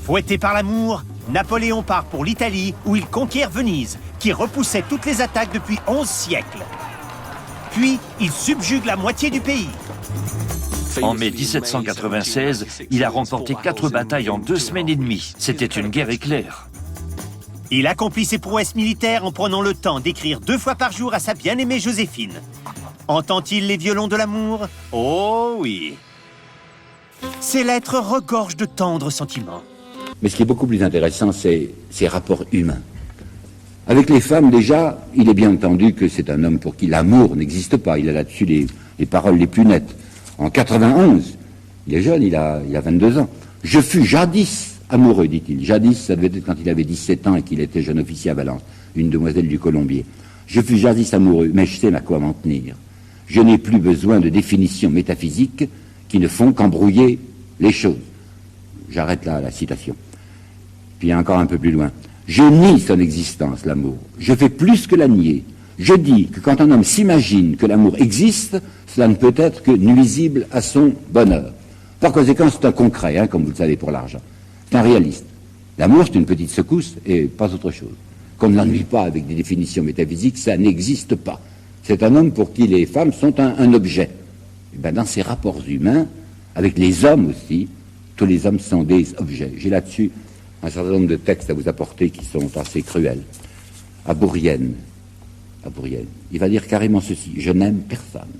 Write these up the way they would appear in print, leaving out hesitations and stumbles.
Fouetté par l'amour, Napoléon part pour l'Italie où il conquiert Venise, qui repoussait toutes les attaques depuis 11 siècles. Puis, il subjugue la moitié du pays. En mai 1796, il a remporté 4 batailles en 2 semaines et demie. C'était une guerre éclair. Il accomplit ses prouesses militaires en prenant le temps d'écrire 2 fois par jour à sa bien-aimée Joséphine. Entend-il les violons de l'amour? Oh oui. Ces lettres regorgent de tendres sentiments. Mais ce qui est beaucoup plus intéressant, c'est ses rapports humains. Avec les femmes, déjà, il est bien entendu que c'est un homme pour qui l'amour n'existe pas. Il a là-dessus les paroles les plus nettes. En 91, il est jeune, il a 22 ans. Je fus jadis amoureux, dit-il. Jadis, ça devait être quand il avait 17 ans et qu'il était jeune officier à Valence, une demoiselle du Colombier. Je fus jadis amoureux, mais je sais à quoi m'en tenir. Je n'ai plus besoin de définitions métaphysiques qui ne font qu'embrouiller les choses. J'arrête là la citation. Puis encore un peu plus loin. Je nie son existence, l'amour. Je fais plus que la nier. Je dis que quand un homme s'imagine que l'amour existe, cela ne peut être que nuisible à son bonheur. Par conséquent, c'est un concret, comme vous le savez pour l'argent. C'est un réaliste. L'amour, c'est une petite secousse et pas autre chose. Qu'on ne l'ennuie pas avec des définitions métaphysiques, ça n'existe pas. C'est un homme pour qui les femmes sont un objet. Et bien, dans ses rapports humains, avec les hommes aussi, tous les hommes sont des objets. J'ai là-dessus un certain nombre de textes à vous apporter qui sont assez cruels. À Bourrienne, il va dire carrément ceci: je n'aime personne.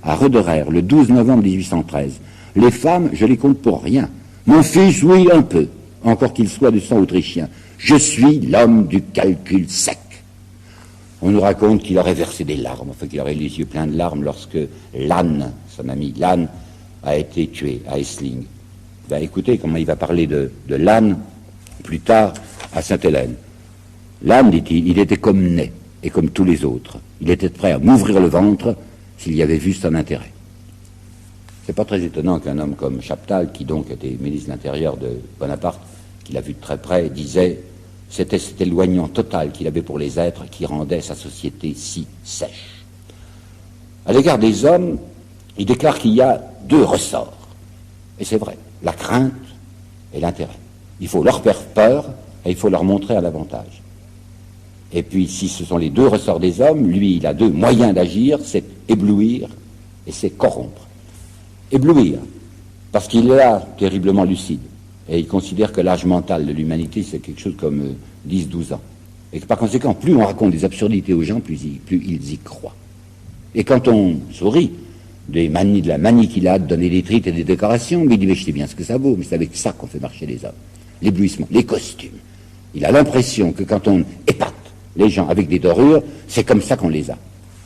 À Roederer, le 12 novembre 1813, les femmes, je les compte pour rien. Mon fils, oui, un peu, encore qu'il soit de sang autrichien. Je suis l'homme du calcul sec. On nous raconte qu'il aurait versé des larmes, enfin qu'il aurait les yeux pleins de larmes lorsque Lannes, son ami Lannes, a été tué à Essling. Ben, écoutez comment il va parler de Lannes plus tard à Sainte-Hélène. Lannes, dit-il, il était comme né, et comme tous les autres. Il était prêt à m'ouvrir le ventre s'il y avait vu son intérêt. C'est pas très étonnant qu'un homme comme Chaptal, qui donc était ministre de l'Intérieur de Bonaparte, qui l'a vu de très près, disait c'était cet éloignement total qu'il avait pour les êtres qui rendait sa société si sèche. À l'égard des hommes, il déclare qu'il y a 2 ressorts. Et c'est vrai, la crainte et l'intérêt. Il faut leur faire peur et il faut leur montrer un avantage. Et puis, si ce sont les 2 ressorts des hommes, lui, il a 2 moyens d'agir, c'est éblouir et c'est corrompre. Éblouir, parce qu'il est là terriblement lucide, et il considère que l'âge mental de l'humanité, c'est quelque chose comme 10-12 ans. Et que par conséquent, plus on raconte des absurdités aux gens, plus ils y croient. Et quand on sourit de la manie qu'il a de donner des trites et des décorations, mais il dit, mais je sais bien ce que ça vaut, mais c'est avec ça qu'on fait marcher les hommes. L'éblouissement, les costumes. Il a l'impression que quand on épate les gens avec des dorures, c'est comme ça qu'on les a.